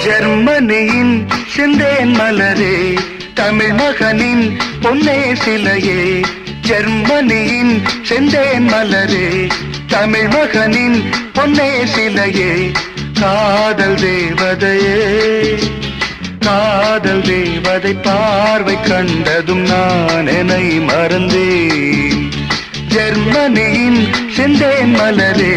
ஜெர்மனியின் செந்தேன் மலரே, தமிழ் மகனின் பொன்னே சிலையே. ஜெர்மனியின் செந்தேன் மலரே, தமிழ் மகனின் பொன்னே சிலையே. காதல் தேவதையே, காதல் தேவதை பார்வை கண்டதும் நான் என்னை மறந்தேன். ஜெர்மனியின் செந்தேன் மலரே.